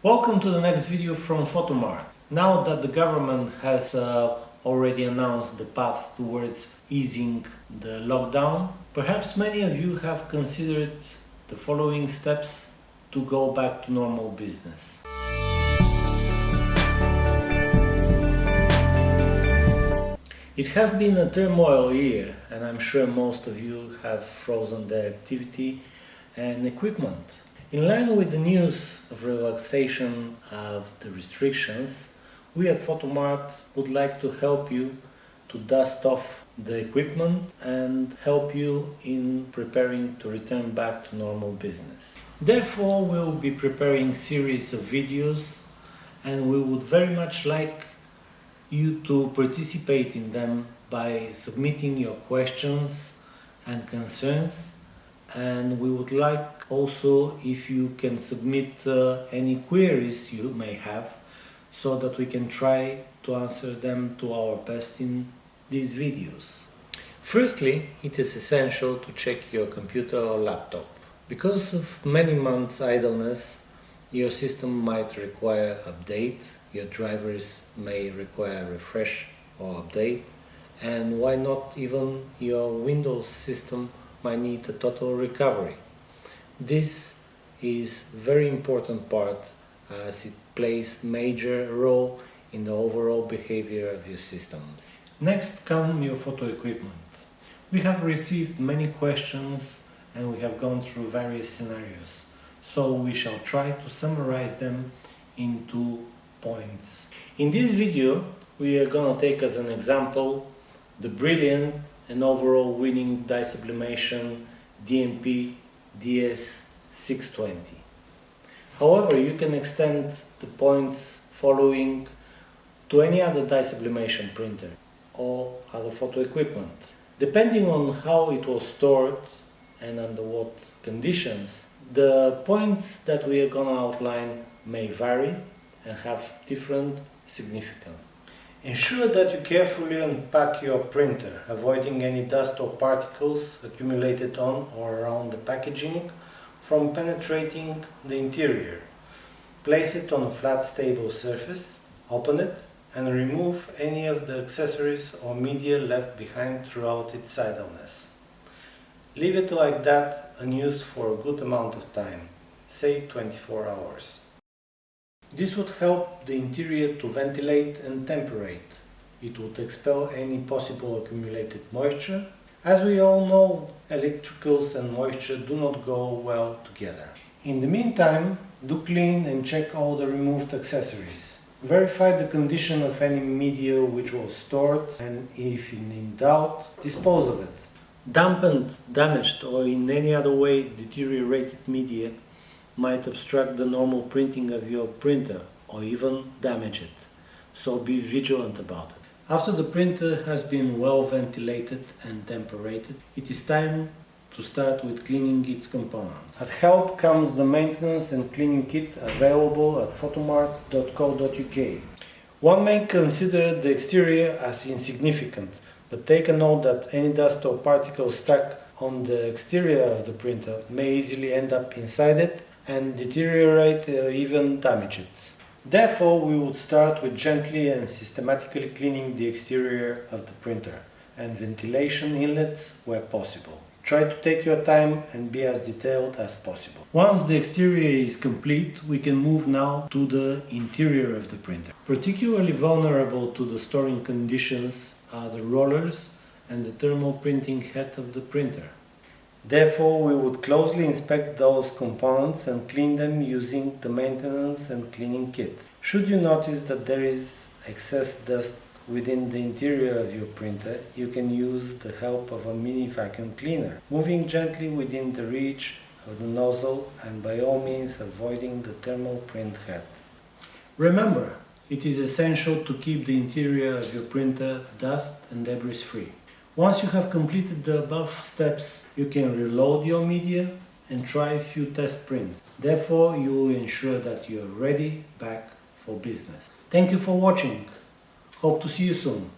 Welcome to the next video from Photomart. Now that the government has already announced the path towards easing the lockdown, perhaps many of you have considered the following steps to go back to normal business. It has been a turmoil year, and I'm sure most of you have frozen their activity and equipment. In line with the news of relaxation of the restrictions, we at Photomart would like to help you to dust off the equipment and help you in preparing to return back to normal business. Therefore, we'll be preparing series of videos, and we would very much like you to participate in them by submitting your questions and concerns, and we would like also if you can submit any queries you may have, so that we can try to answer them to our best in these videos. Firstly, it is essential to check your computer or laptop. Because of many months idleness, your system might require update, your drivers may require refresh or update, and why not even your Windows system might need a total recovery. This is a very important part as it plays a major role in the overall behavior of your systems. Next come your photo equipment. We have received many questions and we have gone through various scenarios, so we shall try to summarize them into points. In this video we are going to take as an example the brilliant and overall winning dye sublimation DNP DS620. However, you can extend the points following to any other dye sublimation printer or other photo equipment. Depending on how it was stored and under what conditions, the points that we are going to outline may vary and have different significance. Ensure that you carefully unpack your printer, avoiding any dust or particles accumulated on or around the packaging from penetrating the interior. Place it on a flat, stable surface, open it, and remove any of the accessories or media left behind throughout its idleness. Leave it like that unused for a good amount of time, say 24 hours. This would help the interior to ventilate and temperate. It would expel any possible accumulated moisture. As we all know, electricals and moisture do not go well together. In the meantime, do clean and check all the removed accessories. Verify the condition of any media which was stored, and if in doubt, dispose of it. Dampened, damaged or in any other way deteriorated media might obstruct the normal printing of your printer or even damage it, so be vigilant about it. After the printer has been well ventilated and temperated, it is time to start with cleaning its components. At help comes the maintenance and cleaning kit available at photomart.co.uk. One may consider the exterior as insignificant, but take a note that any dust or particles stuck on the exterior of the printer may easily end up inside it and deteriorate or even damage it. Therefore, we would start with gently and systematically cleaning the exterior of the printer and ventilation inlets where possible. Try to take your time and be as detailed as possible. Once the exterior is complete, we can move now to the interior of the printer. Particularly vulnerable to the storing conditions are the rollers and the thermal printing head of the printer. Therefore, we would closely inspect those components and clean them using the maintenance and cleaning kit. Should you notice that there is excess dust within the interior of your printer, you can use the help of a mini vacuum cleaner, moving gently within the reach of the nozzle and by all means avoiding the thermal print head. Remember, it is essential to keep the interior of your printer dust and debris free. Once you have completed the above steps, you can reload your media and try a few test prints. Therefore, you will ensure that you are ready back for business. Thank you for watching. Hope to see you soon.